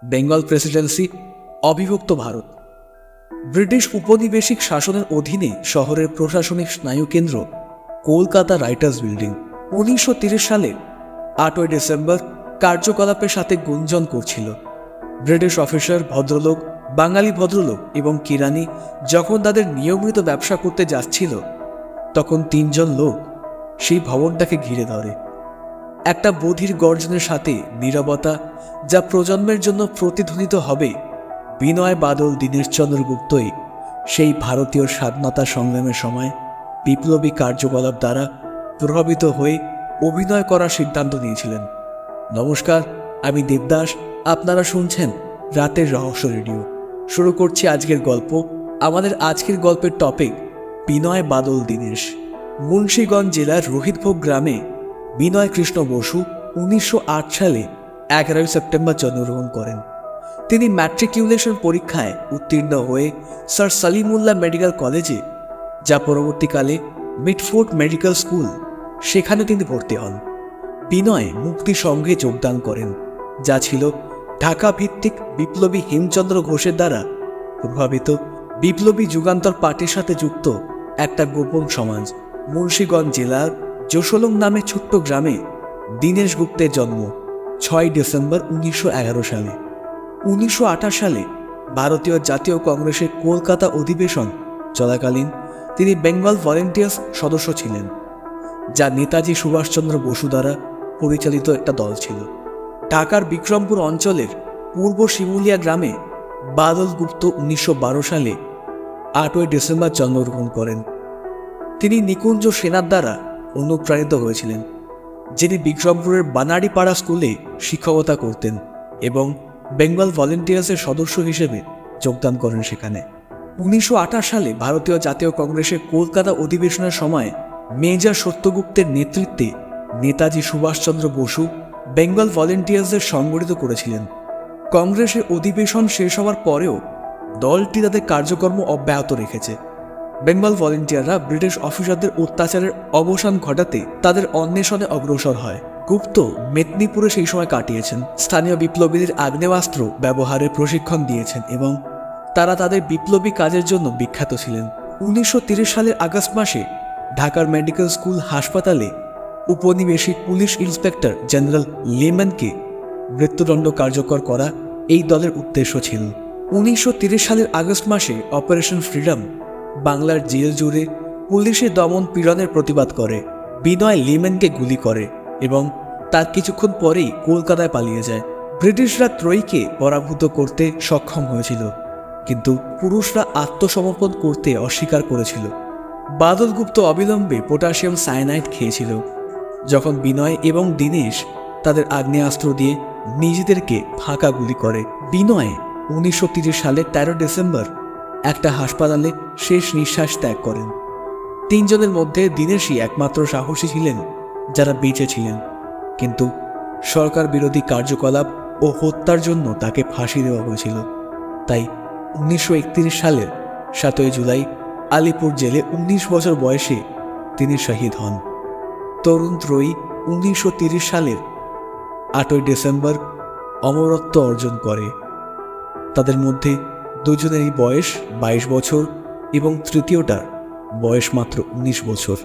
Bengal Presidency, অবিভক্ত Bharat. British উপনিবেশিক শাসনের অধীনে শহরের প্রশাসনিক স্নায়ুকেন্দ্র কলকাতা রাইটার্স বিল্ডিং। 1930 সালে 8ই ডিসেম্বর কার্যকলাপের সাথে গুঞ্জন করছিল। ব্রিটিশ অফিসার, ভদ্রলোক, বাঙালি ভদ্রলোক এবং কিরানি যখন তাদের নিয়মিত ব্যবসা করতে যাচ্ছিল, তখন 3 জন লোক সেই ভবনটাকে ঘিরে ধরে। একটা বধির গর্জনের সাথে নীরবতা, যা প্রজন্মের জন্য প্রতিধ্বনিত হবে। বিনয় বাদল দীনেশচন্দ্র গুপ্তই সেই ভারতীয় স্বাধীনতা সংগ্রামের সময় বিপ্লবী কার্যকলাপ দ্বারা প্রভাবিত হয়ে অভিনয় করার সিদ্ধান্ত নিয়েছিলেন। নমস্কার, আমি দেবদাস। আপনারা শুনছেন রাতের রহস্য রেডিও। শুরু করছি আজকের গল্প। আমাদের আজকের গল্পের টপিক বিনয় বাদল দীনেশ। মুন্সিগঞ্জ জেলার রোহিতভোগ গ্রামে বিনয় কৃষ্ণ বসু 1908 সালে 11 সেপ্টেম্বর জন্মগ্রহণ করেন। তিনি ম্যাট্রিকুলেশন পরীক্ষায় উত্তীর্ণ হয়ে স্যার সলিমুল্লাহ মেডিকেল কলেজে, যা পরবর্তীকালে মিটফোর্ড মেডিকেল স্কুল, সেখানে তিনি ভর্তি হন। বিনয় মুক্তি সংঘে যোগদান করেন, যা ছিল ঢাকা ভিত্তিক বিপ্লবী হেমচন্দ্র ঘোষের দ্বারা প্রভাবিত বিপ্লবী যুগান্তর পার্টির সাথে যুক্ত একটা গোপন সমাজ। মুন্সিগঞ্জ জেলার জোসলং নামে ছোট্ট গ্রামে দীনেশ গুপ্তের জন্ম 6 ডিসেম্বর 1911 সালে। 1928 সালে ভারতীয় জাতীয় কংগ্রেসের কলকাতা অধিবেশন চলাকালীন তিনি বেঙ্গল ভলেন্টিয়ার্স সদস্য ছিলেন, যা নেতাজি সুভাষচন্দ্র বসু দ্বারা পরিচালিত একটা দল ছিল। ঢাকার বিক্রমপুর অঞ্চলের পূর্ব শিমুলিয়া গ্রামে বাদল গুপ্ত 1912 সালে 8ই ডিসেম্বর জন্মগ্রহণ করেন। তিনি নিকুঞ্জ সেনার দ্বারা অনুপ্রাণিত হয়েছিলেন, যিনি বিক্রমপুরের বানাড়িপাড়া স্কুলে শিক্ষকতা করতেন এবং বেঙ্গল ভলেন্টিয়ার্সের সদস্য হিসেবে যোগদান করেন সেখানে। 1928 সালে ভারতীয় জাতীয় কংগ্রেসের কলকাতা অধিবেশনের সময় মেজর সত্যগুপ্তের নেতৃত্বে নেতাজি সুভাষচন্দ্র বসু বেঙ্গল ভলেন্টিয়ার্সদের সংগঠিত করেছিলেন। কংগ্রেসের অধিবেশন শেষ হওয়ার পরেও দলটি তাদের কার্যক্রম অব্যাহত রেখেছে। বেঙ্গল ভলেন্টিয়াররা ব্রিটিশ অফিসারদের অত্যাচারের অবসান ঘটাতে তাদের অন্বেষণে অগ্রসর হয়। গুপ্ত মেদিনীপুরে সেই সময় কাটিয়েছেন, স্থানীয় বিপ্লবীদের আগ্নেয়াস্ত্র ব্যবহারের প্রশিক্ষণ দিয়েছেন এবং তারা তাদের বিপ্লবী কাজের জন্য বিখ্যাত ছিলেন। 1930 সালের আগস্ট মাসে ঢাকার মেডিকেল স্কুল হাসপাতালে উপনিবেশিক পুলিশ ইন্সপেক্টর জেনারেল লিম্যানকে মৃত্যুদণ্ড কার্যকর করা এই দলের উদ্দেশ্য ছিল। 1930 সালের আগস্ট মাসে অপারেশন ফ্রিডম বাংলার জেল জুড়ে পুলিশের দমন পীড়নের প্রতিবাদ করে। বিনয় লিম্যানকে গুলি করে এবং তার কিছুক্ষণ পরেই কলকাতায় পালিয়ে যায়। ব্রিটিশরা ত্রয়ীকে পরাভূত করতে সক্ষম হয়েছিল, কিন্তু পুরুষরা আত্মসমর্পণ করতে অস্বীকার করেছিল। বাদল গুপ্ত অবিলম্বে পটাশিয়াম সায়ানাইড খেয়েছিল। যখন বিনয় এবং দীনেশ তাদের আগ্নেয়াস্ত্র দিয়ে নিজেদেরকে ফাঁকা গুলি করে, বিনয় 1930 সালে 13 ডিসেম্বর একটা হাসপাতালে শেষ নিঃশ্বাস ত্যাগ করেন। 3 জনের মধ্যে দীনেশই একমাত্র সাহসী ছিলেন যারা বেঁচে ছিলেন, কিন্তু সরকার বিরোধী কার্যকলাপ ও হত্যার জন্য তাকে ফাঁসি দেওয়া হয়েছিল। তাই 1931 সালের 7ই জুলাই আলিপুর জেলে 19 বছর বয়সে তিনি শহীদ হন। তরুণ ত্রয়ী 1930 সালের 8ই ডিসেম্বর অমরত্ব অর্জন করে। তাদের মধ্যে 2 জনেরই বয়স 22 বছর এবং তৃতীয়টার বয়স মাত্র 19 বছর।